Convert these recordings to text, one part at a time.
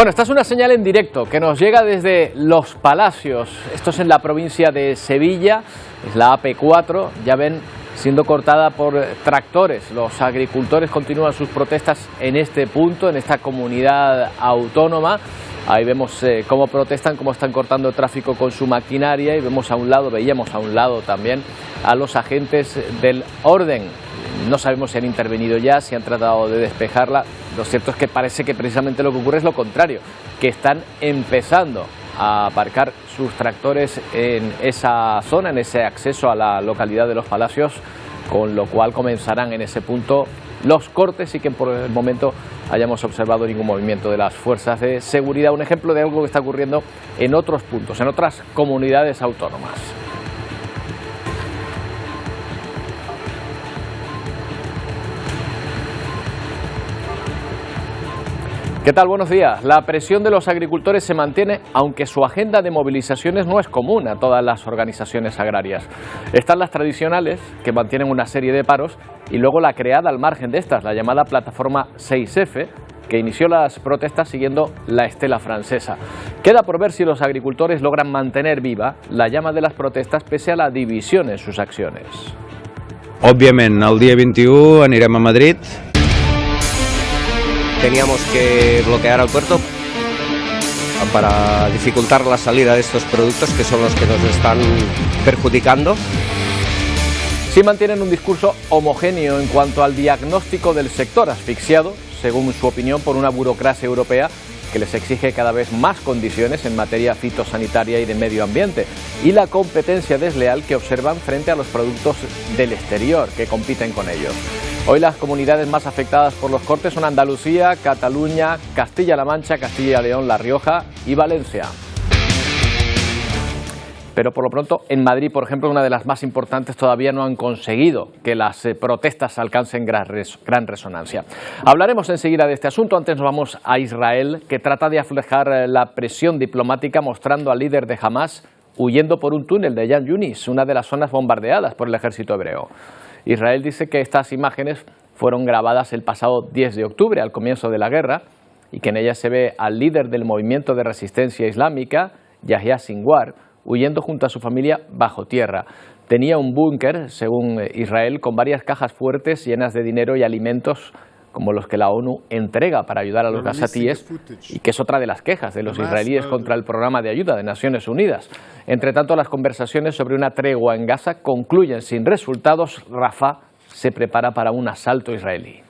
Bueno, esta es una señal en directo que nos llega desde Los Palacios. Esto es en la provincia de Sevilla, es la AP4, ya ven, siendo cortada por tractores. Los agricultores continúan sus protestas en este punto, en esta comunidad autónoma. Ahí vemos cómo protestan, cómo están cortando el tráfico con su maquinaria, y veíamos a un lado también a los agentes del orden. No sabemos si han intervenido ya, si han tratado de despejarla. Lo cierto es que parece que precisamente lo que ocurre es lo contrario, que están empezando a aparcar sus tractores en esa zona, en ese acceso a la localidad de Los Palacios, con lo cual comenzarán en ese punto los cortes y que por el momento hayamos observado ningún movimiento de las fuerzas de seguridad. Un ejemplo de algo que está ocurriendo en otros puntos, en otras comunidades autónomas. ¿Qué tal? Buenos días. La presión de los agricultores se mantiene, aunque su agenda de movilizaciones no es común a todas las organizaciones agrarias. Están las tradicionales, que mantienen una serie de paros, y luego la creada al margen de estas, la llamada Plataforma 6F, que inició las protestas siguiendo la estela francesa. Queda por ver si los agricultores logran mantener viva la llama de las protestas pese a la división en sus acciones. Òbviament, el dia 21 anirem a Madrid. Teníamos que bloquear el puerto para dificultar la salida de estos productos que son los que nos están perjudicando. Sí mantienen un discurso homogéneo en cuanto al diagnóstico del sector asfixiado, según su opinión, por una burocracia europea que les exige cada vez más condiciones en materia fitosanitaria y de medio ambiente, y la competencia desleal que observan frente a los productos del exterior que compiten con ellos. Hoy las comunidades más afectadas por los cortes son Andalucía, Cataluña, Castilla-La Mancha, Castilla y León, La Rioja y Valencia. Pero por lo pronto en Madrid, por ejemplo, una de las más importantes, todavía no han conseguido que las protestas alcancen gran resonancia. Hablaremos enseguida de este asunto. Antes nos vamos a Israel, que trata de aflojar la presión diplomática mostrando al líder de Hamás huyendo por un túnel de Yan Yunis, una de las zonas bombardeadas por el ejército hebreo. Israel dice que estas imágenes fueron grabadas el pasado 10 de octubre, al comienzo de la guerra, y que en ellas se ve al líder del movimiento de resistencia islámica, Yahya Sinwar, huyendo junto a su familia bajo tierra. Tenía un búnker, según Israel, con varias cajas fuertes llenas de dinero y alimentos como los que la ONU entrega para ayudar a los gazatíes, y que es otra de las quejas de los israelíes contra el programa de ayuda de Naciones Unidas. Entre tanto, las conversaciones sobre una tregua en Gaza concluyen sin resultados. Rafah se prepara para un asalto israelí.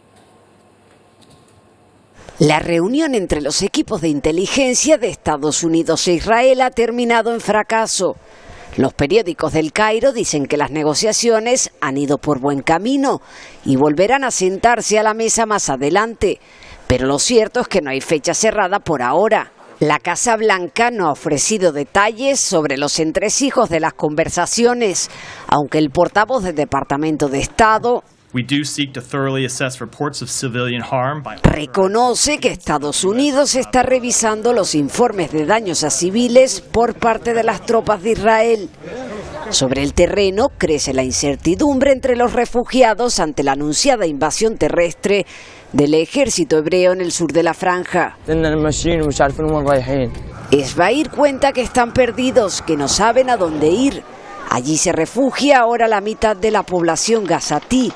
La reunión entre los equipos de inteligencia de Estados Unidos e Israel ha terminado en fracaso. Los periódicos del Cairo dicen que las negociaciones han ido por buen camino y volverán a sentarse a la mesa más adelante. Pero lo cierto es que no hay fecha cerrada por ahora. La Casa Blanca no ha ofrecido detalles sobre los entresijos de las conversaciones, aunque el portavoz del Departamento de Estado reconoce que Estados Unidos está revisando los informes de daños a civiles por parte de las tropas de Israel. Sobre el terreno crece la incertidumbre entre los refugiados ante la anunciada invasión terrestre del ejército hebreo en el sur de la franja. Esbair cuenta que están perdidos, que no saben a dónde ir. Allí se refugia ahora la mitad de la población gazatí.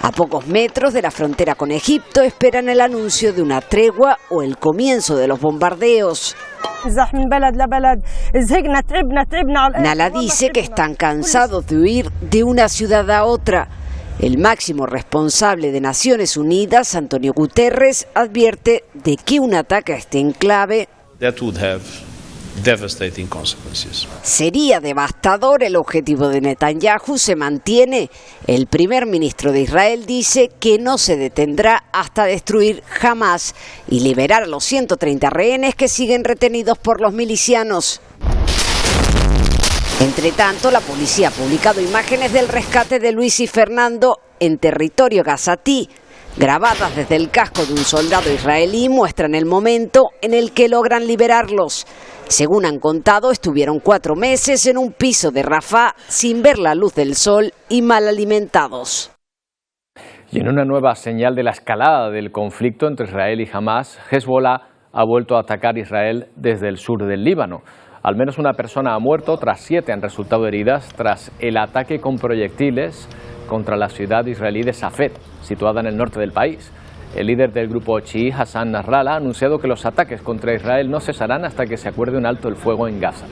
A pocos metros de la frontera con Egipto esperan el anuncio de una tregua o el comienzo de los bombardeos. Nala dice que están cansados de huir de una ciudad a otra. El máximo responsable de Naciones Unidas, Antonio Guterres, advierte de que un ataque a este enclave sería devastador. El objetivo de Netanyahu se mantiene. El primer ministro de Israel dice que no se detendrá hasta destruir Hamás y liberar a los 130 rehenes que siguen retenidos por los milicianos. Entre tanto, la policía ha publicado imágenes del rescate de Luis y Fernando en territorio gazatí. Grabadas desde el casco de un soldado israelí, muestran el momento en el que logran liberarlos. Según han contado, estuvieron 4 meses en un piso de Rafah sin ver la luz del sol y mal alimentados. Y en una nueva señal de la escalada del conflicto entre Israel y Hamás, Hezbollah ha vuelto a atacar Israel desde el sur del Líbano. Al menos una persona ha muerto, otras 7 han resultado heridas tras el ataque con proyectiles contra la ciudad israelí de Safed, situada en el norte del país. El líder del grupo chií, Hassan Nasrallah, ha anunciado que los ataques contra Israel no cesarán hasta que se acuerde un alto el fuego en Gaza.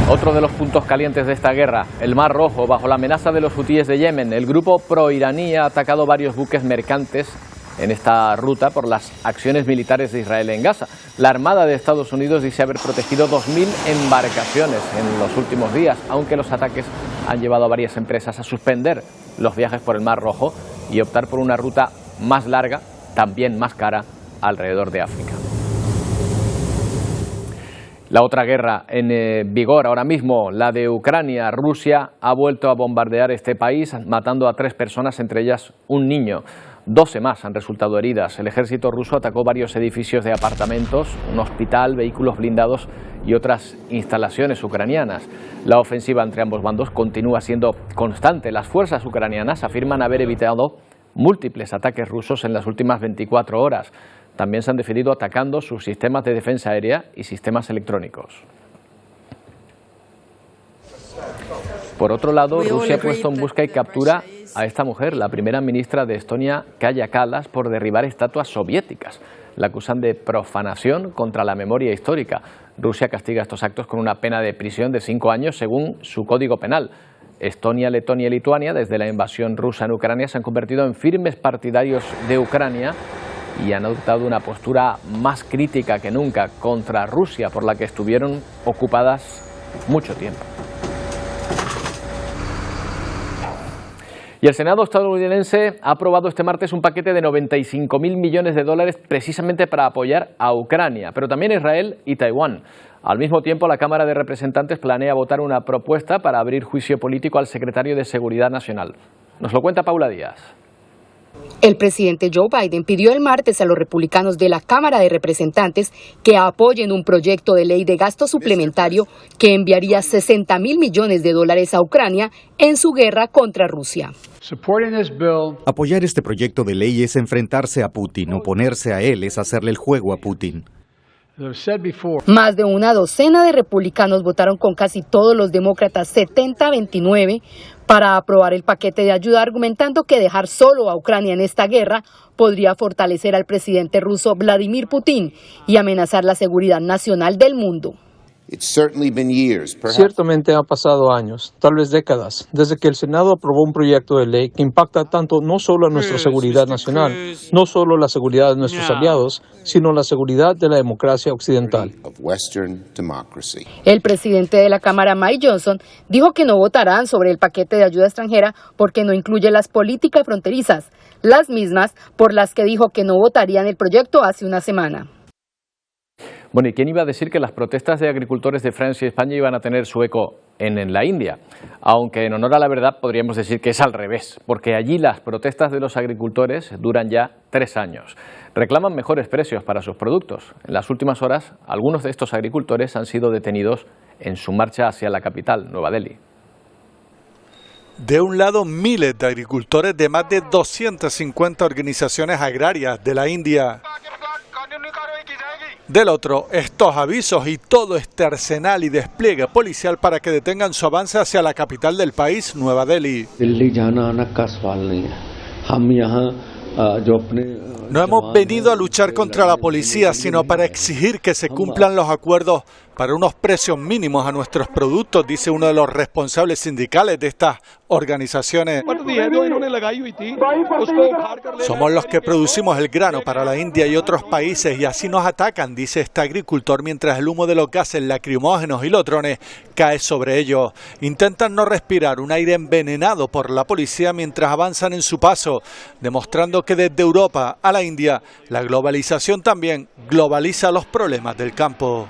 Otro de los puntos calientes de esta guerra, el Mar Rojo. Bajo la amenaza de los hutíes de Yemen, el grupo proiraní ha atacado varios buques mercantes en esta ruta por las acciones militares de Israel en Gaza. La Armada de Estados Unidos dice haber protegido 2.000 embarcaciones en los últimos días, aunque los ataques han llevado a varias empresas a suspender los viajes por el Mar Rojo y optar por una ruta más larga, también más cara, alrededor de África. La otra guerra en vigor ahora mismo, la de Ucrania. Rusia ha vuelto a bombardear este país, matando a 3 personas, entre ellas un niño. 12 más han resultado heridas. El ejército ruso atacó varios edificios de apartamentos, un hospital, vehículos blindados y otras instalaciones ucranianas. La ofensiva entre ambos bandos continúa siendo constante. Las fuerzas ucranianas afirman haber evitado múltiples ataques rusos en las últimas 24 horas. También se han defendido atacando sus sistemas de defensa aérea y sistemas electrónicos. Por otro lado, Rusia ha puesto en busca y captura a esta mujer, la primera ministra de Estonia, Kaja Kallas, por derribar estatuas soviéticas. La acusan de profanación contra la memoria histórica. Rusia castiga estos actos con una pena de prisión de 5 años según su código penal. Estonia, Letonia y Lituania, desde la invasión rusa en Ucrania, se han convertido en firmes partidarios de Ucrania y han adoptado una postura más crítica que nunca contra Rusia, por la que estuvieron ocupadas mucho tiempo. Y el Senado estadounidense ha aprobado este martes un paquete de 95.000 millones de dólares precisamente para apoyar a Ucrania, pero también a Israel y Taiwán. Al mismo tiempo, la Cámara de Representantes planea votar una propuesta para abrir juicio político al secretario de Seguridad Nacional. Nos lo cuenta Paula Díaz. El presidente Joe Biden pidió el martes a los republicanos de la Cámara de Representantes que apoyen un proyecto de ley de gasto suplementario que enviaría 60.000 millones de dólares a Ucrania en su guerra contra Rusia. Apoyar este proyecto de ley es enfrentarse a Putin, oponerse a él es hacerle el juego a Putin. Más de una docena de republicanos votaron con casi todos los demócratas 70-29 para aprobar el paquete de ayuda, argumentando que dejar solo a Ucrania en esta guerra podría fortalecer al presidente ruso Vladimir Putin y amenazar la seguridad nacional del mundo. Ciertamente han pasado años, tal vez décadas, desde que el Senado aprobó un proyecto de ley que impacta tanto no solo a nuestra seguridad nacional, no solo la seguridad de nuestros aliados, sino la seguridad de la democracia occidental. El presidente de la Cámara, Mike Johnson, dijo que no votarán sobre el paquete de ayuda extranjera porque no incluye las políticas fronterizas, las mismas por las que dijo que no votarían el proyecto hace una semana. Bueno, ¿y quién iba a decir que las protestas de agricultores de Francia y España iban a tener su eco en la India? Aunque en honor a la verdad podríamos decir que es al revés, porque allí las protestas de los agricultores duran ya 3 años. Reclaman mejores precios para sus productos. En las últimas horas, algunos de estos agricultores han sido detenidos en su marcha hacia la capital, Nueva Delhi. De un lado, miles de agricultores de más de 250 organizaciones agrarias de la India. Del otro, estos avisos y todo este arsenal y despliegue policial para que detengan su avance hacia la capital del país, Nueva Delhi. No hemos venido a luchar contra la policía, sino para exigir que se cumplan los acuerdos para unos precios mínimos a nuestros productos, dice uno de los responsables sindicales de estas organizaciones. Somos los que producimos el grano para la India y otros países y así nos atacan, dice este agricultor, mientras el humo de los gases lacrimógenos y los drones cae sobre ellos. Intentan no respirar un aire envenenado por la policía mientras avanzan en su paso, demostrando que desde Europa a la India, la globalización también globaliza los problemas del campo.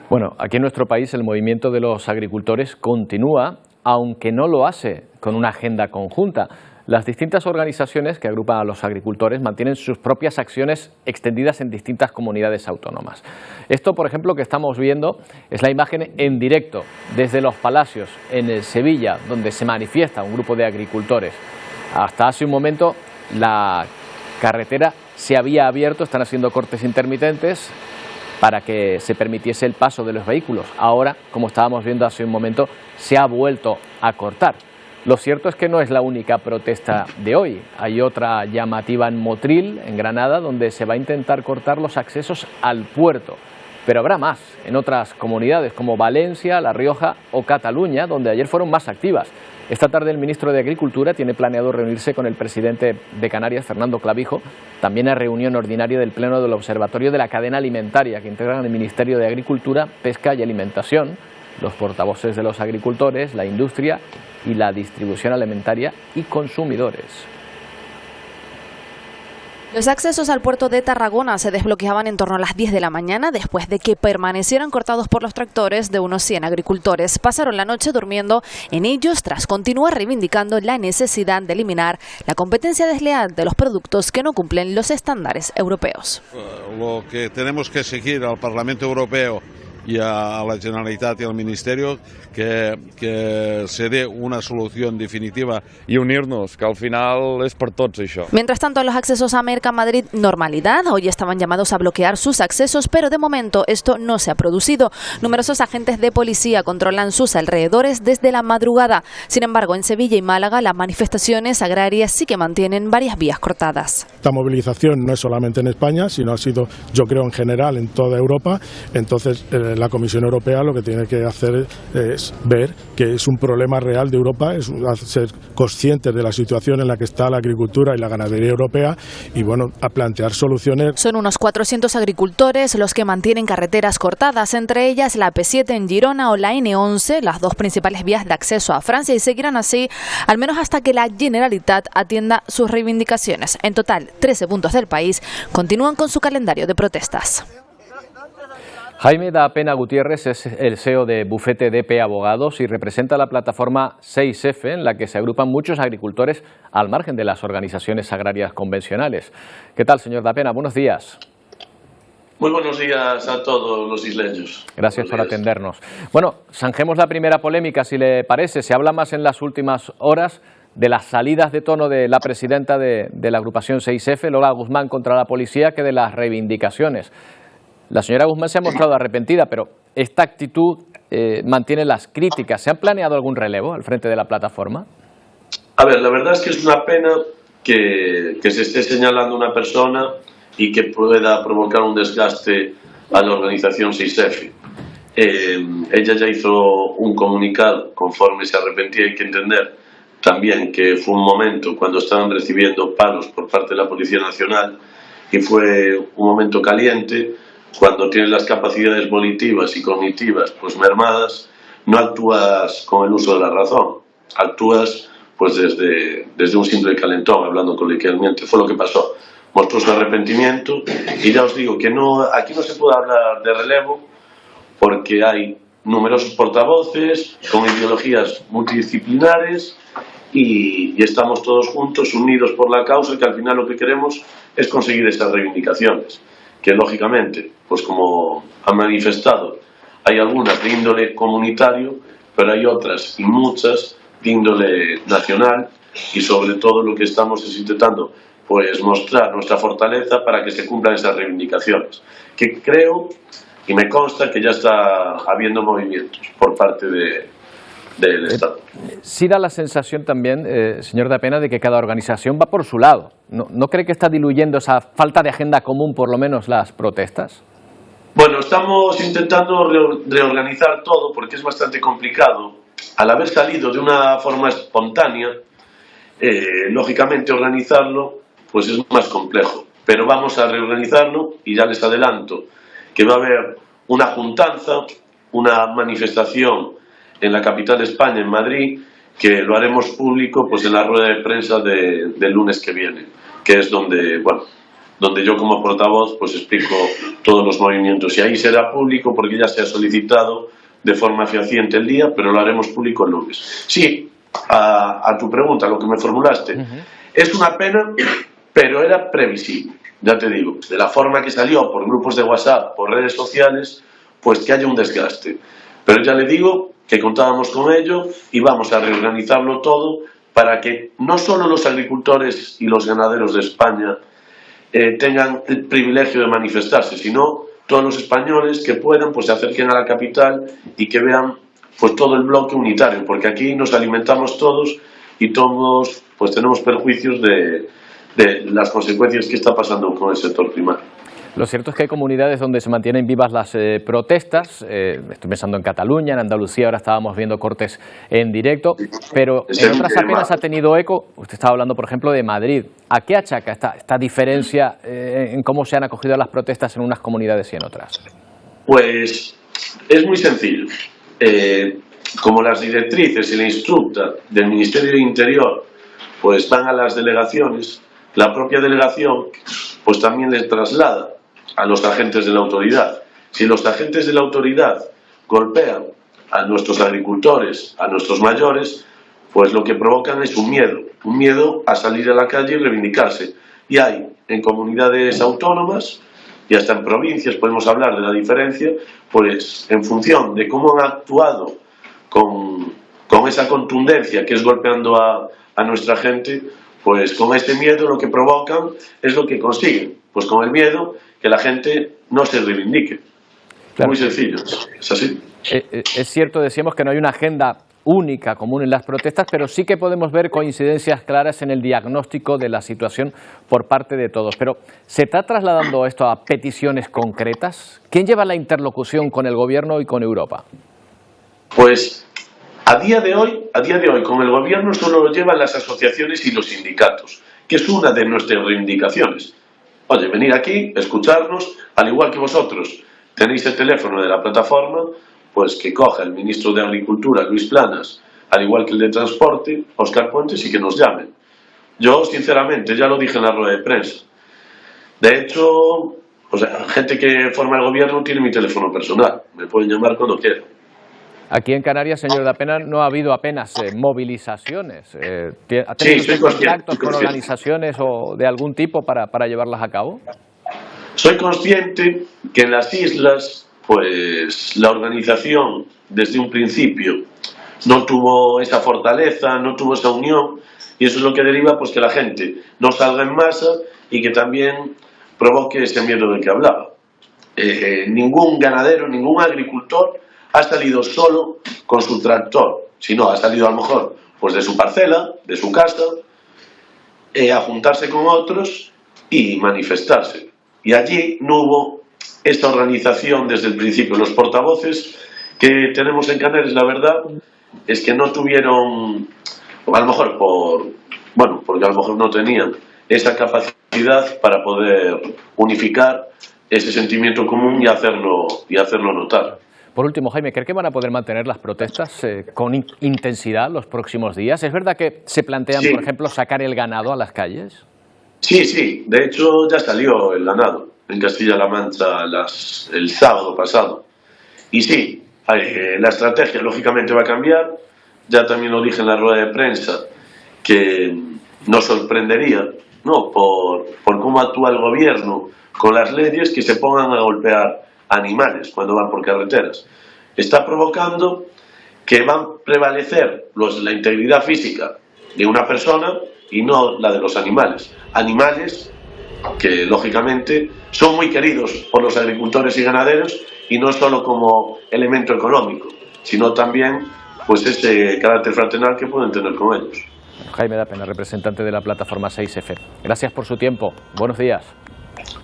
Bueno, aquí en nuestro país el movimiento de los agricultores continúa, aunque no lo hace con una agenda conjunta. Las distintas organizaciones que agrupan a los agricultores mantienen sus propias acciones extendidas en distintas comunidades autónomas. Esto, por ejemplo, que estamos viendo es la imagen en directo desde los Palacios en Sevilla, donde se manifiesta un grupo de agricultores. Hasta hace un momento la carretera se había abierto, están haciendo cortes intermitentes para que se permitiese el paso de los vehículos. Ahora, como estábamos viendo hace un momento, se ha vuelto a cortar. Lo cierto es que no es la única protesta de hoy. Hay otra llamativa en Motril, en Granada, donde se va a intentar cortar los accesos al puerto. Pero habrá más en otras comunidades como Valencia, La Rioja o Cataluña, donde ayer fueron más activas. Esta tarde el ministro de Agricultura tiene planeado reunirse con el presidente de Canarias, Fernando Clavijo, también a reunión ordinaria del Pleno del Observatorio de la Cadena Alimentaria, que integran el Ministerio de Agricultura, Pesca y Alimentación, los portavoces de los agricultores, la industria y la distribución alimentaria y consumidores. Los accesos al puerto de Tarragona se desbloqueaban en torno a las 10 de la mañana después de que permanecieran cortados por los tractores de unos 100 agricultores. Pasaron la noche durmiendo en ellos tras continuar reivindicando la necesidad de eliminar la competencia desleal de los productos que no cumplen los estándares europeos. Lo que tenemos que exigir al Parlamento Europeo y a la Generalitat y al Ministerio que se dé una solución definitiva y unirnos, que al final es por tots això. Mientras tanto, los accesos a Mercamadrid normalidad. Hoy estaban llamados a bloquear sus accesos, pero de momento esto no se ha producido. Numerosos agentes de policía controlan sus alrededores desde la madrugada. Sin embargo, en Sevilla y Málaga las manifestaciones agrarias sí que mantienen varias vías cortadas. Esta movilización no es solamente en España, sino ha sido, yo creo, en general en toda Europa. Entonces, la Comisión Europea lo que tiene que hacer es ver que es un problema real de Europa, es ser conscientes de la situación en la que está la agricultura y la ganadería europea y, bueno, a plantear soluciones. Son unos 400 agricultores los que mantienen carreteras cortadas, entre ellas la P7 en Girona o la N11, las dos principales vías de acceso a Francia, y seguirán así al menos hasta que la Generalitat atienda sus reivindicaciones. En total, 13 puntos del país continúan con su calendario de protestas. Jaime da Pena Gutiérrez es el CEO de Bufete DP Abogados y representa la plataforma 6F, en la que se agrupan muchos agricultores al margen de las organizaciones agrarias convencionales. ¿Qué tal, señor da Pena? Buenos días. Muy buenos días a todos los isleños. Gracias por atendernos. Bueno, zanjemos la primera polémica, si le parece. Se habla más en las últimas horas de las salidas de tono de la presidenta de la agrupación 6F, Lola Guzmán, contra la policía, que de las reivindicaciones. La señora Guzmán se ha mostrado arrepentida, pero esta actitud mantiene las críticas. ¿Se han planeado algún relevo al frente de la plataforma? A ver, la verdad es que es una pena que se esté señalando una persona y que pueda provocar un desgaste a la organización 6F. Ella ya hizo un comunicado conforme se arrepentía. Hay que entender también que fue un momento cuando estaban recibiendo palos por parte de la Policía Nacional y fue un momento caliente. Cuando tienes las capacidades volitivas y cognitivas pues mermadas, no actúas con el uso de la razón, actúas pues desde un simple calentón, hablando coloquialmente. Fue lo que pasó. Mostró su arrepentimiento y ya os digo que aquí no se puede hablar de relevo porque hay numerosos portavoces con ideologías multidisciplinares y estamos todos juntos, unidos por la causa, que al final lo que queremos es conseguir estas reivindicaciones. Que lógicamente, pues como han manifestado, hay algunas de índole comunitario, pero hay otras y muchas de índole nacional y sobre todo lo que estamos es intentando pues mostrar nuestra fortaleza para que se cumplan esas reivindicaciones, que creo y me consta que ya está habiendo movimientos por parte del Estado. Sí da la sensación también, señor da Pena, de que cada organización va por su lado. ¿No cree que está diluyendo esa falta de agenda común, por lo menos, las protestas? Bueno, estamos intentando reorganizar todo porque es bastante complicado. Al haber salido de una forma espontánea, lógicamente organizarlo pues es más complejo. Pero vamos a reorganizarlo y ya les adelanto que va a haber una juntanza, una manifestación en la capital de España, en Madrid, que lo haremos público pues en la rueda de prensa del lunes que viene, que es donde yo como portavoz pues explico todos los movimientos, y ahí será público porque ya se ha solicitado de forma fehaciente el día, pero lo haremos público el lunes. Sí, a tu pregunta, lo que me formulaste, es una pena, pero era previsible, ya te digo, de la forma que salió por grupos de WhatsApp, por redes sociales, pues que haya un desgaste. Pero ya le digo que contábamos con ello y vamos a reorganizarlo todo para que no solo los agricultores y los ganaderos de España tengan el privilegio de manifestarse, sino todos los españoles que puedan, pues se acerquen a la capital y que vean pues todo el bloque unitario, porque aquí nos alimentamos todos y todos pues tenemos perjuicios de las consecuencias que está pasando con el sector primario. Lo cierto es que hay comunidades donde se mantienen vivas las protestas, estoy pensando en Cataluña, en Andalucía, ahora estábamos viendo cortes en directo, pero en otras apenas ha tenido eco. Usted estaba hablando, por ejemplo, de Madrid. ¿A qué achaca esta diferencia en cómo se han acogido las protestas en unas comunidades y en otras? Pues es muy sencillo. Como las directrices y la instructa del Ministerio de Interior pues van a las delegaciones, la propia delegación pues también les traslada a los agentes de la autoridad. Si los agentes de la autoridad golpean a nuestros agricultores, a nuestros mayores, pues lo que provocan es un miedo a salir a la calle y reivindicarse. Y hay en comunidades autónomas y hasta en provincias, podemos hablar de la diferencia, pues en función de cómo han actuado con esa contundencia que es golpeando a nuestra gente, pues con este miedo lo que provocan es lo que consiguen, pues con el miedo que la gente no se reivindique. Claro. Muy sencillo, es así. Es cierto, decíamos que no hay una agenda única común en las protestas, pero sí que podemos ver coincidencias claras en el diagnóstico de la situación por parte de todos. Pero ¿se está trasladando esto a peticiones concretas? ¿Quién lleva la interlocución con el gobierno y con Europa? Pues a día de hoy, con el gobierno solo lo llevan las asociaciones y los sindicatos, que es una de nuestras reivindicaciones. Oye, venir aquí, escucharnos, al igual que vosotros tenéis el teléfono de la plataforma, pues que coja el ministro de Agricultura, Luis Planas, al igual que el de Transporte, Óscar Puentes, y que nos llamen. Yo, sinceramente, ya lo dije en la rueda de prensa. De hecho, o sea, gente que forma el gobierno tiene mi teléfono personal, me pueden llamar cuando quieran. Aquí en Canarias, señor Dapena, no ha habido apenas movilizaciones. ¿Ha tenido contactos con organizaciones o de algún tipo para llevarlas a cabo? Soy consciente que en las islas, pues la organización desde un principio no tuvo esa fortaleza, no tuvo esa unión, y eso es lo que deriva pues que la gente no salga en masa y que también provoque ese miedo del que hablaba. Ningún ganadero, ningún agricultor ha salido solo con su tractor, sino ha salido a lo mejor pues de su parcela, de su casa, a juntarse con otros y manifestarse. Y allí no hubo esta organización desde el principio. Los portavoces que tenemos en Canarias, la verdad, es que no tuvieron, a lo mejor porque a lo mejor no tenían esa capacidad para poder unificar ese sentimiento común y hacerlo notar. Por último, Jaime, ¿cree que van a poder mantener las protestas con intensidad los próximos días? ¿Es verdad que se plantean, por ejemplo, sacar el ganado a las calles? Sí. De hecho, ya salió el ganado en Castilla-La Mancha el sábado pasado. Y sí, la estrategia lógicamente va a cambiar. Ya también lo dije en la rueda de prensa, que nos sorprendería, ¿no?, por cómo actúa el gobierno con las leyes, que se pongan a golpear animales cuando van por carreteras. Está provocando que van a prevalecer la integridad física de una persona y no la de los animales. Animales que lógicamente son muy queridos por los agricultores y ganaderos, y no solo como elemento económico, sino también pues ese carácter fraternal que pueden tener con ellos. Jaime Dapena, representante de la plataforma 6F. Gracias por su tiempo. Buenos días.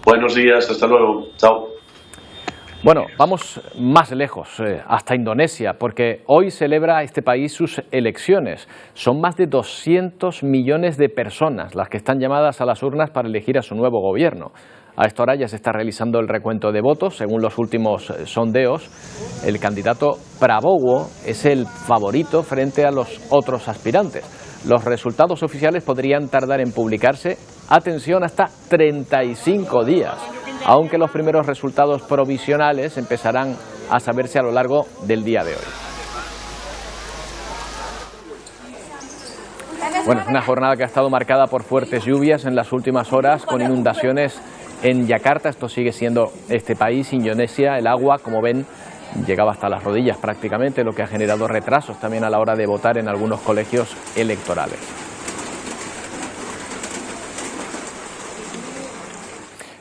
Buenos días, hasta luego. Chao. Bueno, vamos más lejos, hasta Indonesia, porque hoy celebra este país sus elecciones. Son más de 200 millones de personas las que están llamadas a las urnas para elegir a su nuevo gobierno. A esta hora ya se está realizando el recuento de votos. Según los últimos sondeos, el candidato Prabowo es el favorito frente a los otros aspirantes. Los resultados oficiales podrían tardar en publicarse, atención, hasta 35 días. Aunque los primeros resultados provisionales empezarán a saberse a lo largo del día de hoy. Bueno, es una jornada que ha estado marcada por fuertes lluvias en las últimas horas, con inundaciones en Yakarta. Esto sigue siendo este país, Indonesia. El agua, como ven, llegaba hasta las rodillas prácticamente, lo que ha generado retrasos también a la hora de votar en algunos colegios electorales.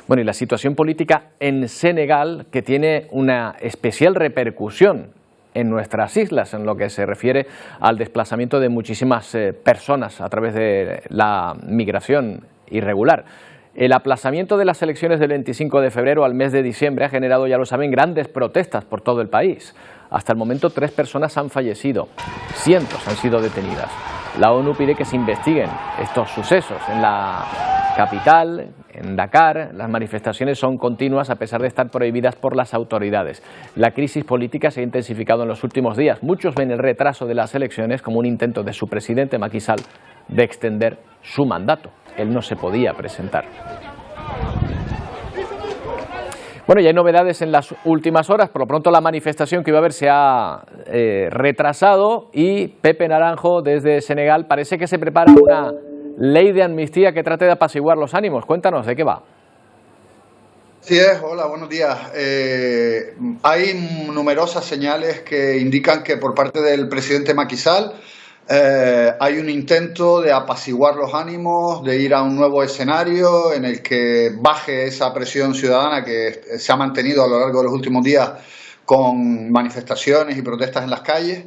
Bueno, y la situación política en Senegal, que tiene una especial repercusión en nuestras islas, en lo que se refiere al desplazamiento de muchísimas personas a través de la migración irregular. El aplazamiento de las elecciones del 25 de febrero al mes de diciembre ha generado, ya lo saben, grandes protestas por todo el país. Hasta el momento 3 personas han fallecido, cientos han sido detenidas. La ONU pide que se investiguen estos sucesos en la capital, en Dakar. Las manifestaciones son continuas a pesar de estar prohibidas por las autoridades. La crisis política se ha intensificado en los últimos días. Muchos ven el retraso de las elecciones como un intento de su presidente Macky Sall de extender su mandato. Él no se podía presentar. Bueno, ya hay novedades en las últimas horas. Por lo pronto la manifestación que iba a haber se ha retrasado y Pepe Naranjo desde Senegal parece que se prepara una ley de amnistía que trate de apaciguar los ánimos. Cuéntanos, ¿de qué va? Sí, hola, buenos días. Hay numerosas señales que indican que por parte del presidente Macky Sall hay un intento de apaciguar los ánimos, de ir a un nuevo escenario en el que baje esa presión ciudadana que se ha mantenido a lo largo de los últimos días con manifestaciones y protestas en las calles.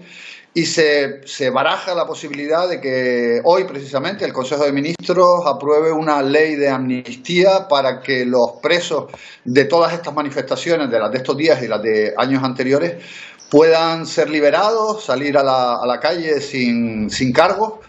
Y se baraja la posibilidad de que hoy precisamente el Consejo de Ministros apruebe una ley de amnistía para que los presos de todas estas manifestaciones, de las de estos días y las de años anteriores, puedan ser liberados, salir a la calle sin cargos,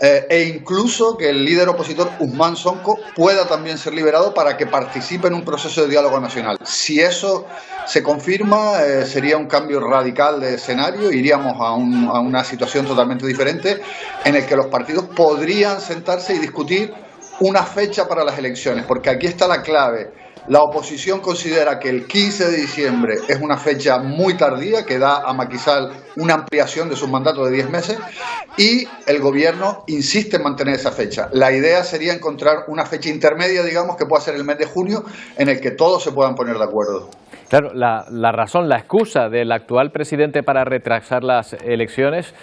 e incluso que el líder opositor Ousmane Sonko pueda también ser liberado para que participe en un proceso de diálogo nacional. Si eso se confirma, sería un cambio radical de escenario, iríamos a una situación totalmente diferente en el que los partidos podrían sentarse y discutir una fecha para las elecciones, porque aquí está la clave. La oposición considera que el 15 de diciembre es una fecha muy tardía, que da a Macky Sall una ampliación de su mandato de 10 meses, y el gobierno insiste en mantener esa fecha. La idea sería encontrar una fecha intermedia, digamos, que pueda ser el mes de junio, en el que todos se puedan poner de acuerdo. Claro, la excusa del actual presidente para retrasar las elecciones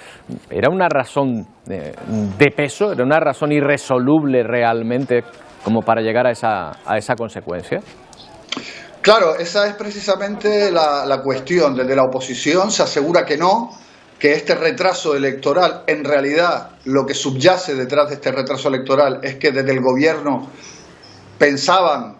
era una razón de peso, era una razón irresoluble realmente como para llegar a esa consecuencia. Claro, esa es precisamente la cuestión. Desde la oposición se asegura que no, que este retraso electoral, en realidad lo que subyace detrás de este retraso electoral es que desde el gobierno pensaban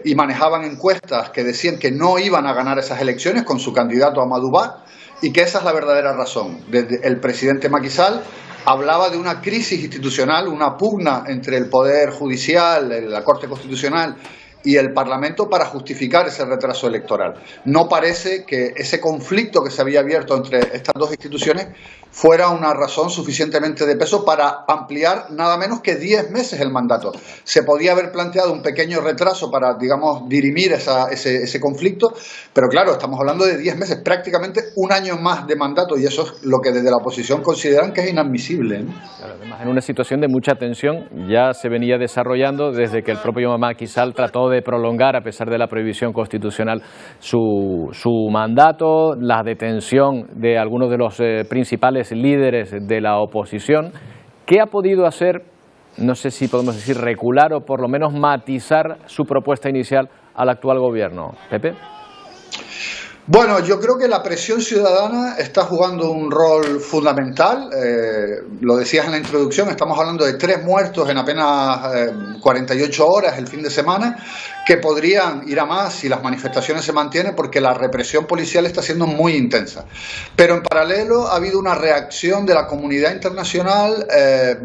y manejaban encuestas que decían que no iban a ganar esas elecciones con su candidato Amadou Ba, y que esa es la verdadera razón. Desde el presidente Macky Sall hablaba de una crisis institucional, una pugna entre el Poder Judicial, la Corte Constitucional y el Parlamento para justificar ese retraso electoral. No parece que ese conflicto que se había abierto entre estas dos instituciones fuera una razón suficientemente de peso para ampliar nada menos que 10 meses el mandato. Se podía haber planteado un pequeño retraso para, digamos, dirimir ese conflicto, pero claro, estamos hablando de 10 meses, prácticamente un año más de mandato, y eso es lo que desde la oposición consideran que es inadmisible, ¿no? Claro, además, en una situación de mucha tensión ya se venía desarrollando desde que el propio Macky Sall trató de prolongar, a pesar de la prohibición constitucional, su mandato, la detención de algunos de los principales líderes de la oposición. ¿Qué ha podido hacer, no sé si podemos decir recular o por lo menos matizar su propuesta inicial al actual gobierno? Pepe. Bueno, yo creo que la presión ciudadana está jugando un rol fundamental. Lo decías en la introducción, estamos hablando de 3 muertos en apenas 48 horas el fin de semana, que podrían ir a más si las manifestaciones se mantienen, porque la represión policial está siendo muy intensa. Pero en paralelo ha habido una reacción de la comunidad internacional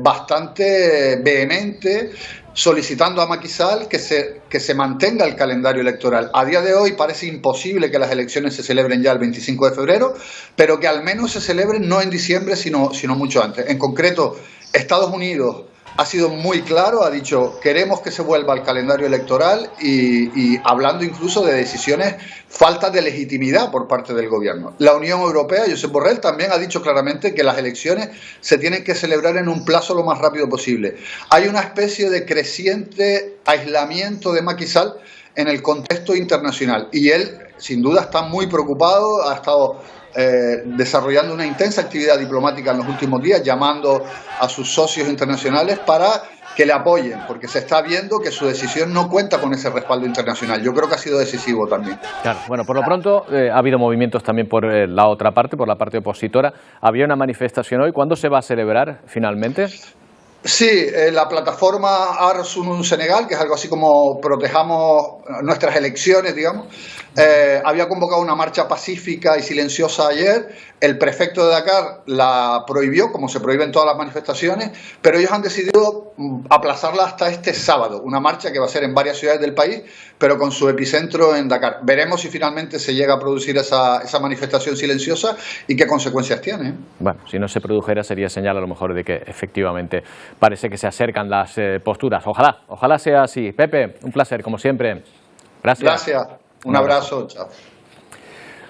bastante vehemente, solicitando a Macky Sall que se mantenga el calendario electoral. A día de hoy parece imposible que las elecciones se celebren ya el 25 de febrero, pero que al menos se celebren no en diciembre, sino mucho antes. En concreto, Estados Unidos ha sido muy claro, ha dicho queremos que se vuelva al calendario electoral y hablando incluso de decisiones faltas de legitimidad por parte del gobierno. La Unión Europea, Josep Borrell, también ha dicho claramente que las elecciones se tienen que celebrar en un plazo lo más rápido posible. Hay una especie de creciente aislamiento de Macky Sall en el contexto internacional y él sin duda está muy preocupado, ha estado desarrollando una intensa actividad diplomática en los últimos días, llamando a sus socios internacionales para que le apoyen, porque se está viendo que su decisión no cuenta con ese respaldo internacional. Yo creo que ha sido decisivo también. Claro, bueno, por lo pronto ha habido movimientos también por la otra parte, por la parte opositora. Había una manifestación hoy. ¿Cuándo se va a celebrar finalmente? Sí, la plataforma Aar Sunun Senegal, que es algo así como protejamos nuestras elecciones, digamos, había convocado una marcha pacífica y silenciosa ayer. El prefecto de Dakar la prohibió, como se prohíben todas las manifestaciones, pero ellos han decidido aplazarla hasta este sábado, una marcha que va a ser en varias ciudades del país, pero con su epicentro en Dakar. Veremos si finalmente se llega a producir esa manifestación silenciosa y qué consecuencias tiene. Bueno, si no se produjera sería señal a lo mejor de que efectivamente parece que se acercan las posturas. Ojalá sea así. Pepe, un placer, como siempre. Gracias. Gracias. Un abrazo. Chao.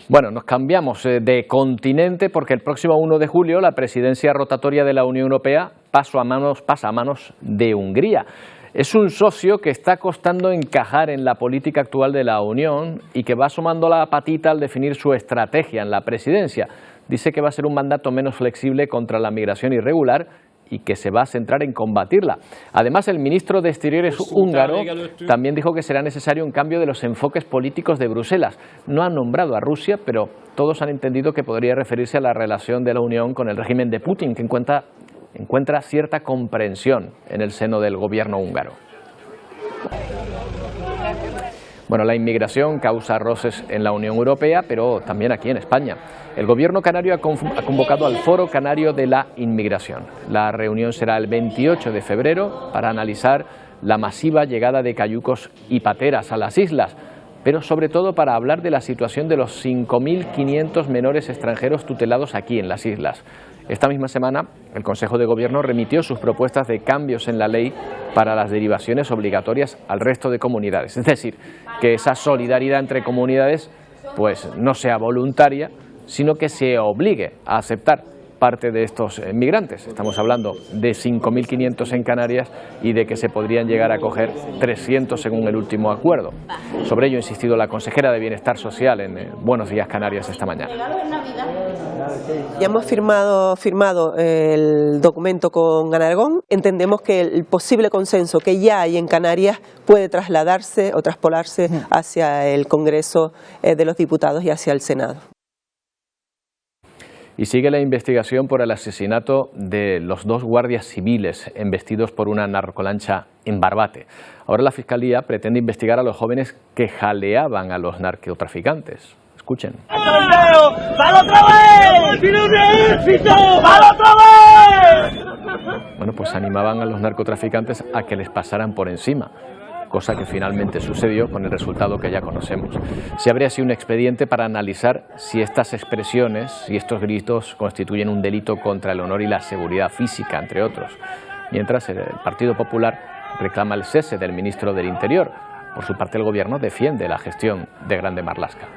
Bueno, nos cambiamos de continente porque el próximo 1 de julio la presidencia rotatoria de la Unión Europea pasa a manos de Hungría. Es un socio que está costando encajar en la política actual de la Unión y que va asomando la patita al definir su estrategia en la presidencia. Dice que va a ser un mandato menos flexible contra la migración irregular y que se va a centrar en combatirla. Además, el ministro de Exteriores húngaro también dijo que será necesario un cambio de los enfoques políticos de Bruselas. No han nombrado a Rusia, pero todos han entendido que podría referirse a la relación de la Unión con el régimen de Putin, que encuentra cierta comprensión en el seno del gobierno húngaro. Bueno, la inmigración causa roces en la Unión Europea, pero también aquí en España. El gobierno canario ha convocado al Foro Canario de la Inmigración. La reunión será el 28 de febrero para analizar la masiva llegada de cayucos y pateras a las islas, pero sobre todo para hablar de la situación de los 5.500 menores extranjeros tutelados aquí en las islas. Esta misma semana, el Consejo de Gobierno remitió sus propuestas de cambios en la ley para las derivaciones obligatorias al resto de comunidades. Es decir, que esa solidaridad entre comunidades pues no sea voluntaria, sino que se obligue a aceptar parte de estos migrantes. Estamos hablando de 5.500 en Canarias y de que se podrían llegar a acoger 300 según el último acuerdo. Sobre ello ha insistido la consejera de Bienestar Social en Buenos Días Canarias esta mañana. Ya hemos firmado el documento con Aragón. Entendemos que el posible consenso que ya hay en Canarias puede trasladarse o traspolarse hacia el Congreso de los Diputados y hacia el Senado. Y sigue la investigación por el asesinato de los 2 guardias civiles embestidos por una narcolancha en Barbate. Ahora la Fiscalía pretende investigar a los jóvenes que jaleaban a los narcotraficantes. Escuchen. Bueno, pues animaban a los narcotraficantes a que les pasaran por encima, cosa que finalmente sucedió con el resultado que ya conocemos. Se abre así un expediente para analizar si estas expresiones y estos gritos constituyen un delito contra el honor y la seguridad física, entre otros. Mientras el Partido Popular reclama el cese del ministro del Interior. Por su parte, el Gobierno defiende la gestión de Grande Marlaska.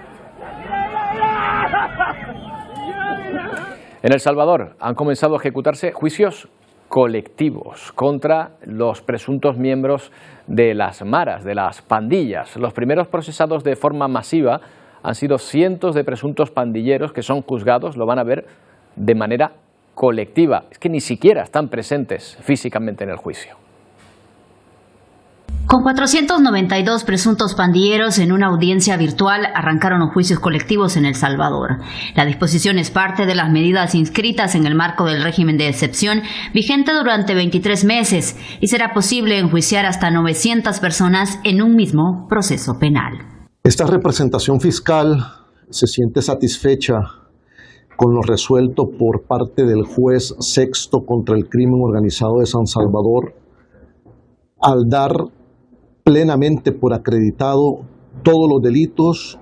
En El Salvador han comenzado a ejecutarse juicios colectivos contra los presuntos miembros de las maras, de las pandillas. Los primeros procesados de forma masiva han sido cientos de presuntos pandilleros que son juzgados, lo van a ver, de manera colectiva. Es que ni siquiera están presentes físicamente en el juicio. Con 492 presuntos pandilleros en una audiencia virtual arrancaron los juicios colectivos en El Salvador. La disposición es parte de las medidas inscritas en el marco del régimen de excepción vigente durante 23 meses y será posible enjuiciar hasta 900 personas en un mismo proceso penal. Esta representación fiscal se siente satisfecha con lo resuelto por parte del juez sexto contra el crimen organizado de San Salvador al dar plenamente por acreditado todos los delitos,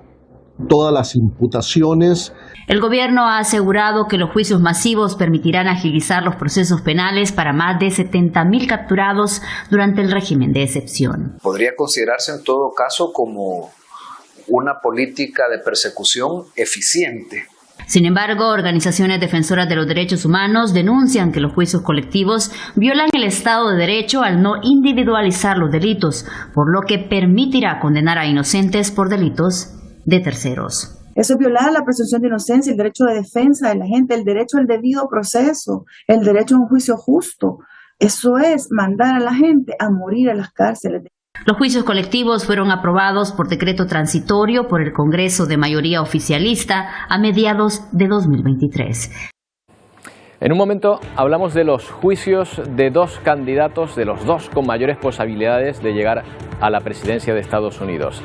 todas las imputaciones. El gobierno ha asegurado que los juicios masivos permitirán agilizar los procesos penales para más de 70.000 capturados durante el régimen de excepción. Podría considerarse en todo caso como una política de persecución eficiente. Sin embargo, organizaciones defensoras de los derechos humanos denuncian que los juicios colectivos violan el Estado de Derecho al no individualizar los delitos, por lo que permitirá condenar a inocentes por delitos de terceros. Eso es violar la presunción de inocencia, el derecho de defensa de la gente, el derecho al debido proceso, el derecho a un juicio justo. Eso es mandar a la gente a morir a las cárceles. Los juicios colectivos fueron aprobados por decreto transitorio por el Congreso de mayoría oficialista a mediados de 2023. En un momento hablamos de los juicios de dos candidatos, de los dos con mayores posibilidades de llegar a la presidencia de Estados Unidos.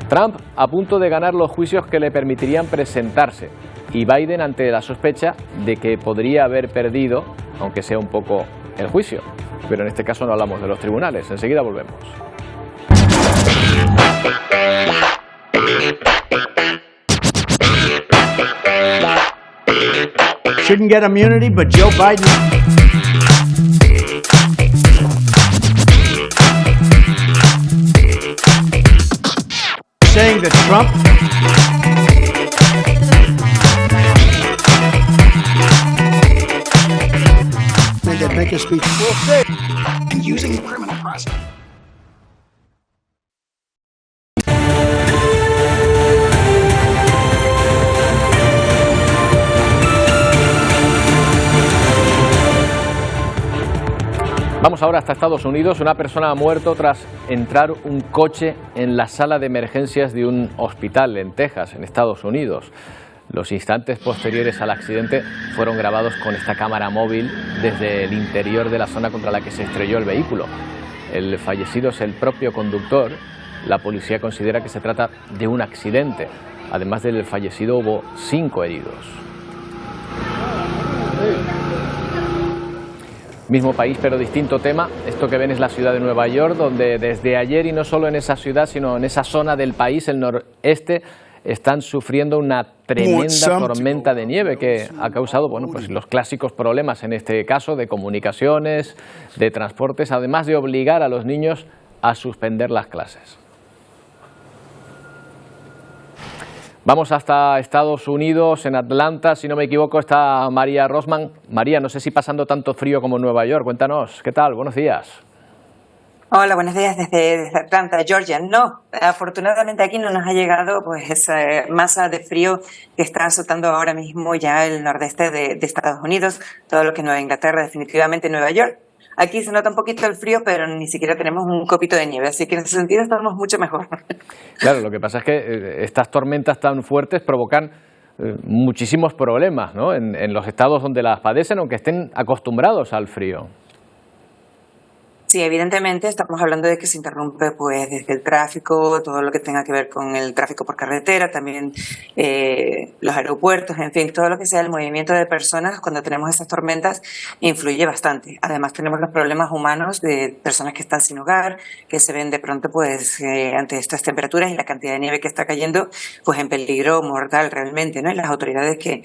Trump a punto de ganar los juicios que le permitirían presentarse y Biden ante la sospecha de que podría haber perdido, aunque sea un poco, el juicio. Pero en este caso no hablamos de los tribunales. Enseguida volvemos. Shouldn't get immunity, but Joe Biden. Saying that Trump that make a speech and using the criminal process. Vamos ahora hasta Estados Unidos. Una persona ha muerto tras entrar un coche en la sala de emergencias de un hospital en Texas, en Estados Unidos. Los instantes posteriores al accidente fueron grabados con esta cámara móvil desde el interior de la zona contra la que se estrelló el vehículo. El fallecido es el propio conductor. La policía considera que se trata de un accidente. Además del fallecido hubo 5 heridos. Mismo país pero distinto tema. Esto que ven es la ciudad de Nueva York, donde desde ayer, y no solo en esa ciudad, sino en esa zona del país, el noreste, están sufriendo una tremenda tormenta de nieve que ha causado, bueno, pues los clásicos problemas, en este caso, de comunicaciones, de transportes, además de obligar a los niños a suspender las clases. Vamos hasta Estados Unidos, en Atlanta, si no me equivoco, está María Rosman. María, no sé si pasando tanto frío como en Nueva York, cuéntanos, ¿qué tal? Buenos días. Hola, buenos días desde Atlanta, Georgia. No, afortunadamente aquí no nos ha llegado pues esa masa de frío que está azotando ahora mismo ya el nordeste de Estados Unidos, todo lo que es Nueva Inglaterra, definitivamente Nueva York. Aquí se nota un poquito el frío, pero ni siquiera tenemos un copito de nieve, así que en ese sentido estamos mucho mejor. Claro, lo que pasa es que estas tormentas tan fuertes provocan muchísimos problemas, ¿no? En los estados donde las padecen, aunque estén acostumbrados al frío. Sí, evidentemente estamos hablando de que se interrumpe pues desde el tráfico, todo lo que tenga que ver con el tráfico por carretera, también los aeropuertos, en fin, todo lo que sea el movimiento de personas cuando tenemos esas tormentas influye bastante. Además tenemos los problemas humanos de personas que están sin hogar, que se ven de pronto pues ante estas temperaturas y la cantidad de nieve que está cayendo pues en peligro mortal realmente, ¿no? Y las autoridades que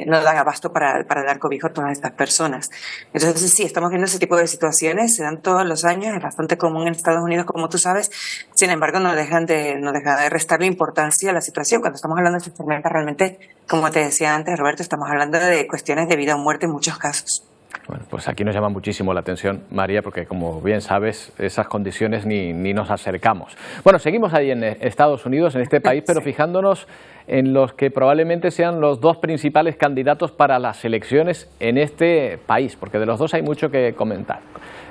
no dan abasto para dar cobijo a todas estas personas. Entonces sí, estamos viendo ese tipo de situaciones, se dan todos los años, es bastante común en Estados Unidos, como tú sabes. Sin embargo, no deja de restarle importancia a la situación. Cuando estamos hablando de estas tormentas, realmente, como te decía antes, Roberto, estamos hablando de cuestiones de vida o muerte en muchos casos. Bueno, pues aquí nos llama muchísimo la atención, María, porque como bien sabes, esas condiciones ni nos acercamos. Bueno, seguimos ahí en Estados Unidos, en este país, pero fijándonos en los que probablemente sean los dos principales candidatos para las elecciones en este país, porque de los dos hay mucho que comentar.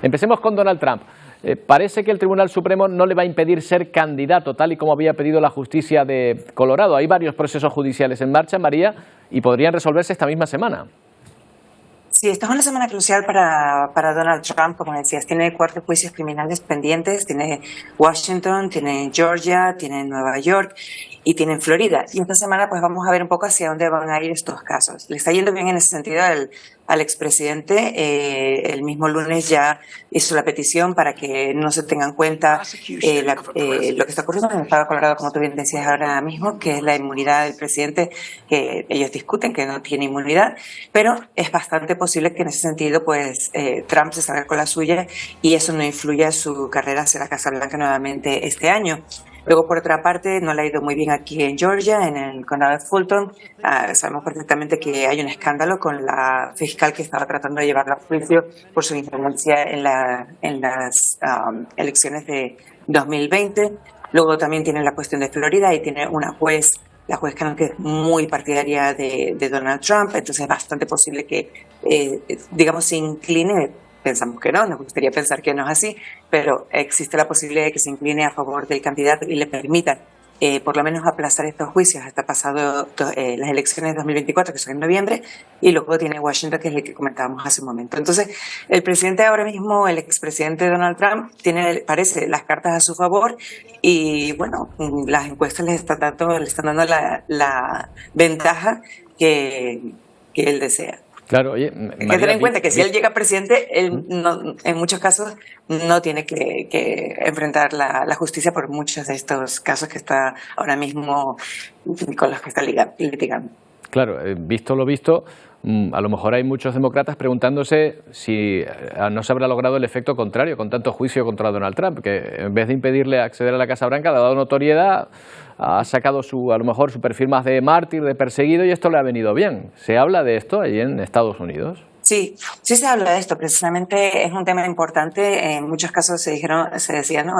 Empecemos con Donald Trump. Parece que el Tribunal Supremo no le va a impedir ser candidato, tal y como había pedido la justicia de Colorado. Hay varios procesos judiciales en marcha, María, y podrían resolverse esta misma semana. Sí, esta es una semana crucial para Donald Trump, como decías. Tiene 4 juicios criminales pendientes, tiene Washington, tiene Georgia, tiene Nueva York y tiene Florida. Y esta semana pues vamos a ver un poco hacia dónde van a ir estos casos. Le está yendo bien en ese sentido al expresidente. El mismo lunes ya hizo la petición para que no se tenga en cuenta lo que está ocurriendo en el estado de Colorado, como tú bien decías ahora mismo, que es la inmunidad del presidente, que ellos discuten que no tiene inmunidad, pero es bastante posible que en ese sentido pues Trump se salga con la suya y eso no influya a su carrera hacia la Casa Blanca nuevamente este año. Luego, por otra parte, no le ha ido muy bien aquí en Georgia, en el condado de Fulton. Sabemos perfectamente que hay un escándalo con la fiscal que estaba tratando de llevarla a juicio por su influencia en las elecciones de 2020. Luego también tiene la cuestión de Florida y tiene una juez la juez Cannon, que es muy partidaria de Donald Trump, entonces es bastante posible que, digamos, se incline. Pensamos que no, nos gustaría pensar que no es así, pero existe la posibilidad de que se incline a favor del candidato y le permita por lo menos aplazar estos juicios hasta pasado las elecciones de 2024, que son en noviembre, y luego tiene Washington, que es el que comentábamos hace un momento. Entonces, el presidente ahora mismo, el expresidente Donald Trump, tiene, parece, las cartas a su favor, y bueno, las encuestas le están dando la ventaja que él desea. Claro, oye, hay que tener en cuenta que si él llega presidente, él no, en muchos casos no tiene que enfrentar la justicia por muchos de estos casos que está ahora mismo con los que está litigando. Claro, visto lo visto, a lo mejor hay muchos demócratas preguntándose si no se habrá logrado el efecto contrario con tanto juicio contra Donald Trump, que en vez de impedirle acceder a la Casa Blanca le ha dado notoriedad, ha sacado a lo mejor su perfil más de mártir, de perseguido, y esto le ha venido bien. ¿Se habla de esto allí en Estados Unidos? Sí se habla de esto. Precisamente es un tema importante. En muchos casos se decía, no,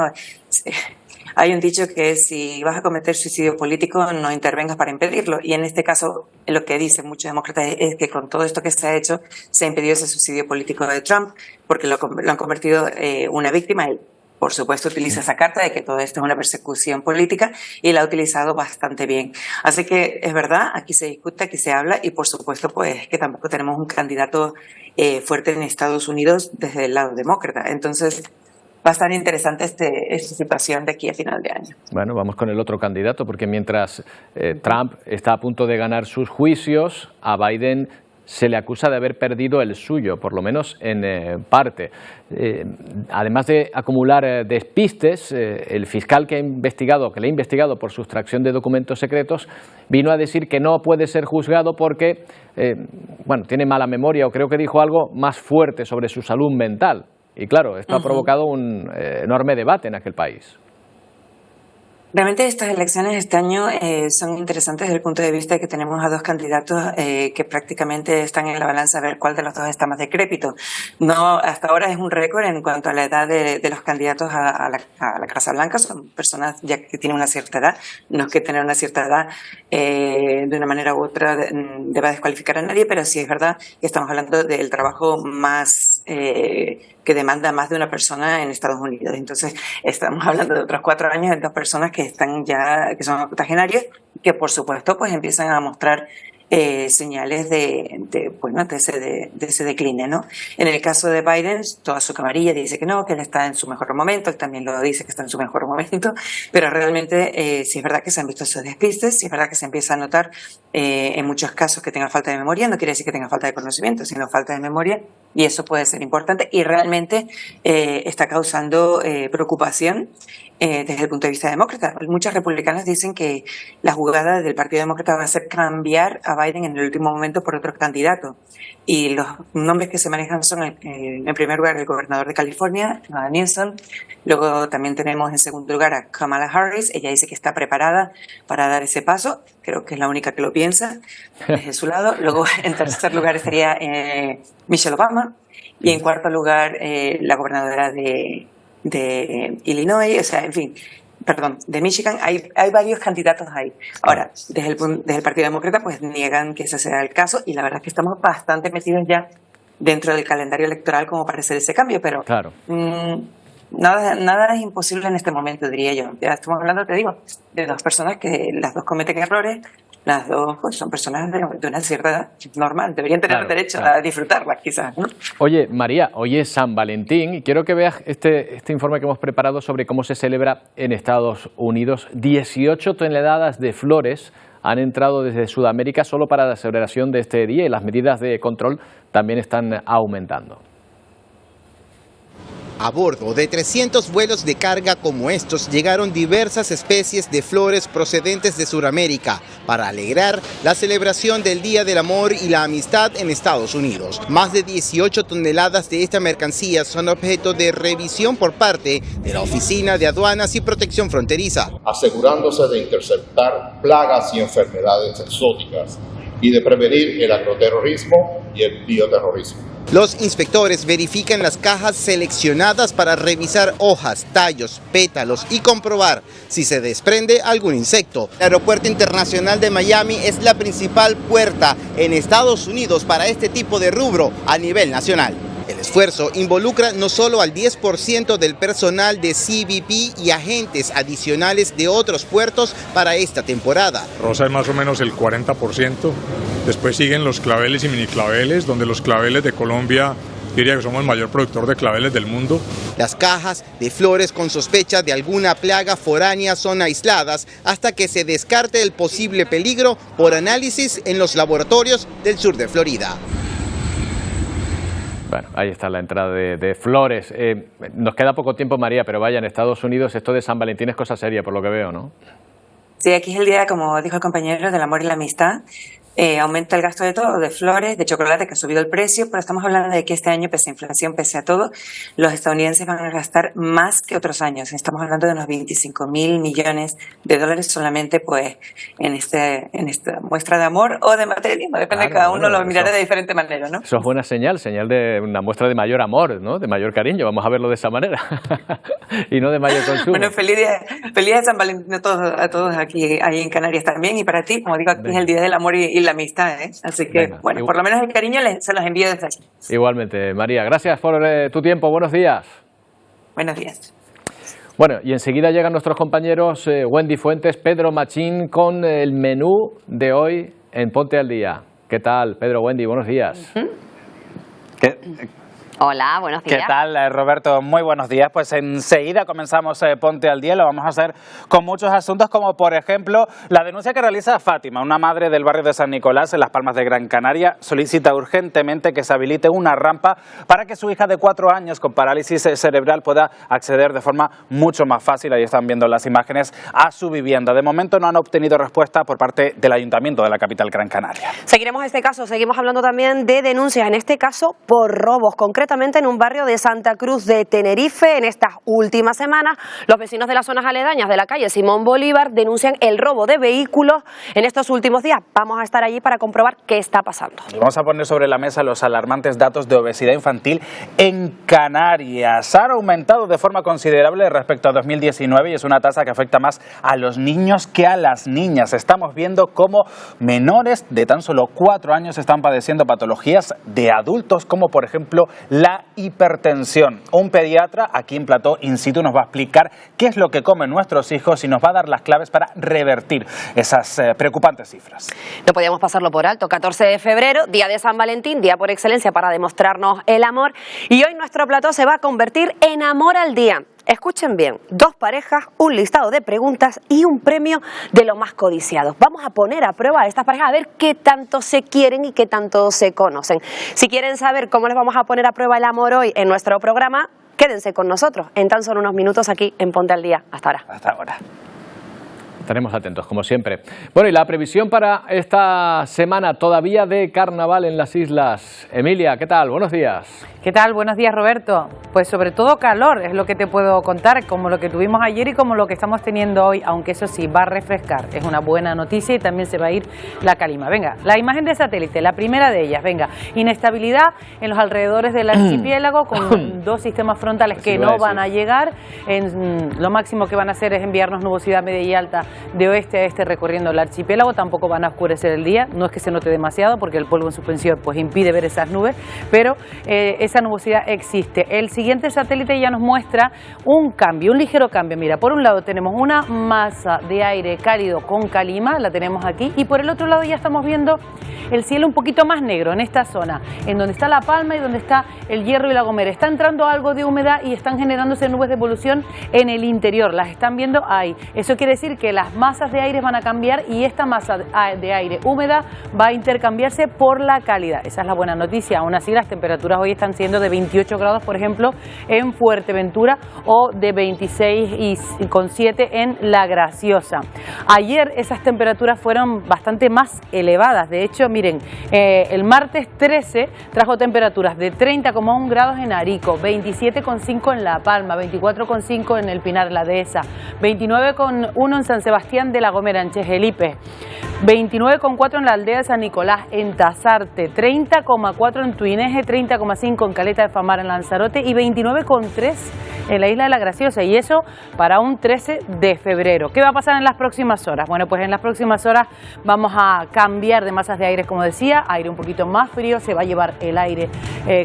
hay un dicho que es: si vas a cometer suicidio político, no intervengas para impedirlo. Y en este caso, lo que dicen muchos demócratas es que con todo esto que se ha hecho, se ha impedido ese suicidio político de Trump, porque lo han convertido una víctima. Él, por supuesto, utiliza esa carta de que todo esto es una persecución política, y la ha utilizado bastante bien. Así que es verdad, aquí se discute, aquí se habla, y por supuesto pues que tampoco tenemos un candidato fuerte en Estados Unidos desde el lado demócrata. Entonces va a estar interesante esta situación de aquí a final de año. Bueno, vamos con el otro candidato, porque mientras Trump está a punto de ganar sus juicios, a Biden se le acusa de haber perdido el suyo, por lo menos en parte. Además de acumular despistes, el fiscal que le ha investigado por sustracción de documentos secretos vino a decir que no puede ser juzgado porque tiene mala memoria, o creo que dijo algo más fuerte sobre su salud mental. Y claro, esto ha provocado un enorme debate en aquel país. Realmente estas elecciones este año son interesantes desde el punto de vista de que tenemos a dos candidatos que prácticamente están en la balanza a ver cuál de los dos está más decrépito. No, hasta ahora es un récord en cuanto a la edad de los candidatos a la Casa Blanca. Son personas ya que tienen una cierta edad. No es que tener una cierta edad de una manera u otra deba descualificar a nadie, pero sí es verdad que estamos hablando del trabajo más que demanda más de una persona en Estados Unidos. Entonces estamos hablando de otros 4 años de 2 personas que son octogenarios, que por supuesto pues empiezan a mostrar señales de ese decline, ¿no? En el caso de Biden, toda su camarilla dice que no, que él está en su mejor momento, él también lo dice que está en su mejor momento, pero realmente sí es verdad que se han visto esos despistes, sí es verdad que se empieza a notar en muchos casos que tenga falta de memoria. No quiere decir que tenga falta de conocimiento, sino falta de memoria, y eso puede ser importante y realmente está causando preocupación desde el punto de vista demócrata. Muchos republicanos dicen que la jugada del Partido Demócrata va a ser cambiar a Biden en el último momento por otro candidato. Y los nombres que se manejan son, en primer lugar, el gobernador de California, Newsom. Luego también tenemos en segundo lugar a Kamala Harris. Ella dice que está preparada para dar ese paso. Creo que es la única que lo piensa desde su lado. Luego, en tercer lugar, estaría Michelle Obama. Y en cuarto lugar, la gobernadora de Illinois, de Michigan. Hay varios candidatos ahí. Ahora, desde el Partido Demócrata, pues niegan que ese sea el caso, y la verdad es que estamos bastante metidos ya dentro del calendario electoral como para hacer ese cambio, pero claro. Nada es imposible en este momento, diría yo. Ya estamos hablando, te digo, de 2 personas que las dos cometen errores. Las dos pues, son personas de una cierta edad normal, deberían tener derecho a disfrutarlas, quizás, ¿no? Oye, María, hoy es San Valentín y quiero que veas este informe que hemos preparado sobre cómo se celebra en Estados Unidos. 18 toneladas de flores han entrado desde Sudamérica solo para la celebración de este día, y las medidas de control también están aumentando. A bordo de 300 vuelos de carga como estos llegaron diversas especies de flores procedentes de Sudamérica para alegrar la celebración del Día del Amor y la Amistad en Estados Unidos. Más de 18 toneladas de esta mercancía son objeto de revisión por parte de la Oficina de Aduanas y Protección Fronteriza, asegurándose de interceptar plagas y enfermedades exóticas y de prevenir el agroterrorismo y el bioterrorismo. Los inspectores verifican las cajas seleccionadas para revisar hojas, tallos, pétalos y comprobar si se desprende algún insecto. El Aeropuerto Internacional de Miami es la principal puerta en Estados Unidos para este tipo de rubro a nivel nacional. El esfuerzo involucra no solo al 10% del personal de CBP y agentes adicionales de otros puertos para esta temporada. Rosa es más o menos el 40%. Después siguen los claveles y miniclaveles, donde los claveles de Colombia, diría que somos el mayor productor de claveles del mundo. Las cajas de flores con sospecha de alguna plaga foránea son aisladas hasta que se descarte el posible peligro por análisis en los laboratorios del sur de Florida. Bueno, ahí está la entrada de flores. Nos queda poco tiempo, María, pero vaya, en Estados Unidos esto de San Valentín es cosa seria, por lo que veo, ¿no? Sí, aquí es el día, como dijo el compañero, del amor y la amistad. Aumenta el gasto de todo, de flores, de chocolate, que ha subido el precio, pero estamos hablando de que este año, pese a inflación, pese a todo, los estadounidenses van a gastar más que otros años. Estamos hablando de unos 25.000 millones de dólares solamente pues en esta muestra de amor o de materialismo. Depende, claro, de cada uno lo mirará de diferente manera, ¿no? Eso es buena señal de una muestra de mayor amor, ¿no? De mayor cariño, vamos a verlo de esa manera. Y no de mayor consumo. Bueno, feliz día de San Valentín a todos aquí ahí en Canarias también, y para ti, como digo, aquí es el día del amor y la amistad, ¿eh? Así que, venga, bueno, por lo menos el cariño se los envío desde aquí. Igualmente, María, gracias por tu tiempo, buenos días. Buenos días. Bueno, y enseguida llegan nuestros compañeros Wendy Fuentes, Pedro Machín, con el menú de hoy en Ponte al Día. ¿Qué tal, Pedro, Wendy? Buenos días. Hola, buenos días. ¿Qué tal, Roberto? Muy buenos días. Pues enseguida comenzamos Ponte al Día. Lo vamos a hacer con muchos asuntos, como por ejemplo la denuncia que realiza Fátima, una madre del barrio de San Nicolás, en Las Palmas de Gran Canaria. Solicita urgentemente que se habilite una rampa para que su hija de 4 años con parálisis cerebral pueda acceder de forma mucho más fácil, ahí están viendo las imágenes, a su vivienda. De momento no han obtenido respuesta por parte del Ayuntamiento de la capital Gran Canaria. Seguiremos este caso, seguimos hablando también de denuncias, en este caso por robos, concretamente en un barrio de Santa Cruz de Tenerife. En estas últimas semanas, los vecinos de las zonas aledañas de la calle Simón Bolívar denuncian el robo de vehículos en estos últimos días. Vamos a estar allí para comprobar qué está pasando. Y vamos a poner sobre la mesa los alarmantes datos de obesidad infantil en Canarias. Han aumentado de forma considerable respecto a 2019 y es una tasa que afecta más a los niños que a las niñas. Estamos viendo cómo menores de tan solo 4 años están padeciendo patologías de adultos, como por ejemplo la hipertensión. Un pediatra aquí en Plató in situ nos va a explicar qué es lo que comen nuestros hijos y nos va a dar las claves para revertir esas preocupantes cifras. No podíamos pasarlo por alto. 14 de febrero, día de San Valentín, día por excelencia para demostrarnos el amor. Y hoy nuestro plató se va a convertir en Amor al Día. Escuchen bien, 2 parejas, un listado de preguntas y un premio de lo más codiciado. Vamos a poner a prueba a estas parejas a ver qué tanto se quieren y qué tanto se conocen. Si quieren saber cómo les vamos a poner a prueba el amor hoy en nuestro programa, quédense con nosotros en tan solo unos minutos aquí en Ponte al Día. Hasta ahora. Hasta ahora. Estaremos atentos, como siempre. Bueno, y la previsión para esta semana todavía de carnaval en las islas. Emilia, ¿qué tal? Buenos días. ¿Qué tal? Buenos días, Roberto. Pues sobre todo calor es lo que te puedo contar, como lo que tuvimos ayer y como lo que estamos teniendo hoy, aunque eso sí, va a refrescar. Es una buena noticia y también se va a ir la calima. Venga, la imagen de satélite, la primera de ellas, venga. Inestabilidad en los alrededores del archipiélago con 2 sistemas frontales que no van a llegar. Lo máximo que van a hacer es enviarnos nubosidad media y alta de oeste a este recorriendo el archipiélago. Tampoco van a oscurecer el día, no es que se note demasiado porque el polvo en suspensión pues impide ver esas nubes, pero esa nubosidad existe. El siguiente satélite ya nos muestra un cambio, un ligero cambio. Mira, por un lado tenemos una masa de aire cálido con calima, la tenemos aquí, y por el otro lado ya estamos viendo el cielo un poquito más negro en esta zona, en donde está La Palma y donde está el Hierro y La Gomera. Está entrando algo de humedad y están generándose nubes de evolución en el interior, las están viendo ahí. Eso quiere decir que las masas de aire van a cambiar y esta masa de aire húmeda va a intercambiarse por la cálida. Esa es la buena noticia. Aún así, las temperaturas hoy están siendo de 28 grados, por ejemplo, en Fuerteventura, o de 26,7 en La Graciosa. Ayer esas temperaturas fueron bastante más elevadas. De hecho, miren, el martes 13 trajo temperaturas de 30,1 grados en Arico, 27,5 en La Palma, 24,5 en el Pinar, la Dehesa, 29,1 en San Sebastián, Sebastián de la Gomera, en Chejelipe. 29,4 en la aldea de San Nicolás, en Tasarte, 30,4 en Tuineje, 30,5 en Caleta de Famara, en Lanzarote y 29,3 en la isla de la Graciosa, y eso para un 13 de febrero. ¿Qué va a pasar en las próximas horas? Bueno, pues en las próximas horas vamos a cambiar de masas de aire, como decía, aire un poquito más frío, se va a llevar el aire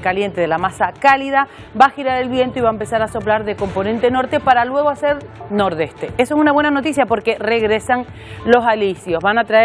caliente de la masa cálida, va a girar el viento y va a empezar a soplar de componente norte para luego hacer nordeste. Eso es una buena noticia porque regresan los alisios, van a traer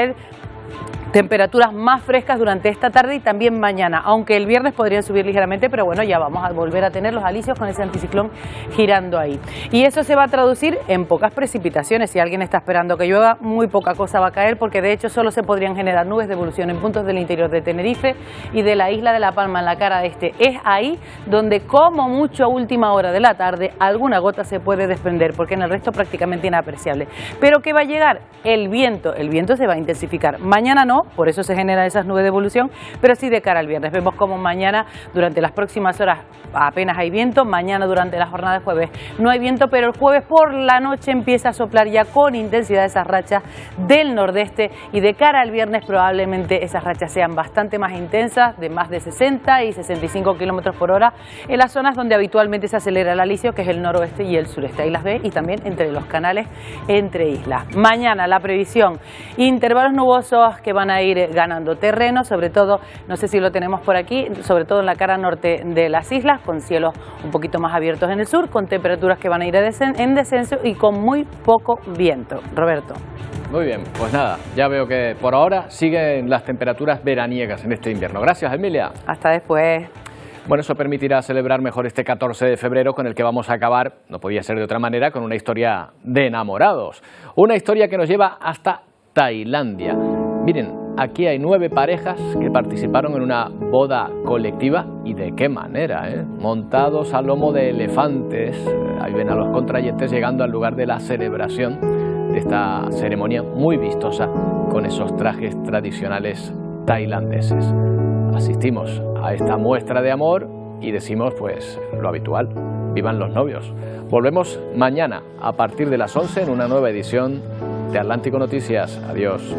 temperaturas más frescas durante esta tarde y también mañana, aunque el viernes podrían subir ligeramente, pero bueno, ya vamos a volver a tener los alisios con ese anticiclón girando ahí. Y eso se va a traducir en pocas precipitaciones. Si alguien está esperando que llueva, muy poca cosa va a caer, porque de hecho solo se podrían generar nubes de evolución en puntos del interior de Tenerife y de la isla de La Palma, en la cara este. Es ahí donde, como mucho a última hora de la tarde, alguna gota se puede desprender, porque en el resto prácticamente inapreciable. Pero ¿qué va a llegar? El viento se va a intensificar. Mañana no, por eso se generan esas nubes de evolución, pero sí de cara al viernes. Vemos como mañana, durante las próximas horas, apenas hay viento. Mañana, durante la jornada de jueves, no hay viento, pero el jueves por la noche empieza a soplar ya con intensidad esas rachas del nordeste, y de cara al viernes probablemente esas rachas sean bastante más intensas, de más de 60 y 65 kilómetros por hora en las zonas donde habitualmente se acelera el alisio, que es el noroeste y el sureste. Ahí las ve, y también entre los canales, entre islas. Mañana la previsión: intervalos nubosos que van a ir ganando terreno, sobre todo, no sé si lo tenemos por aquí, sobre todo en la cara norte de las islas, con cielos un poquito más abiertos en el sur, con temperaturas que van a ir en descenso y con muy poco viento. Roberto. Muy bien, pues nada, ya veo que por ahora siguen las temperaturas veraniegas en este invierno. Gracias, Emilia. Hasta después. Bueno, eso permitirá celebrar mejor este 14 de febrero, con el que vamos a acabar, no podía ser de otra manera, con una historia de enamorados. Una historia que nos lleva hasta Tailandia. Miren, aquí hay 9 parejas que participaron en una boda colectiva, y de qué manera, montados a lomo de elefantes. Ahí ven a los contrayentes llegando al lugar de la celebración de esta ceremonia muy vistosa, con esos trajes tradicionales tailandeses. Asistimos a esta muestra de amor y decimos pues lo habitual: vivan los novios. Volvemos mañana a partir de las 11 en una nueva edición de Atlántico Noticias. Adiós.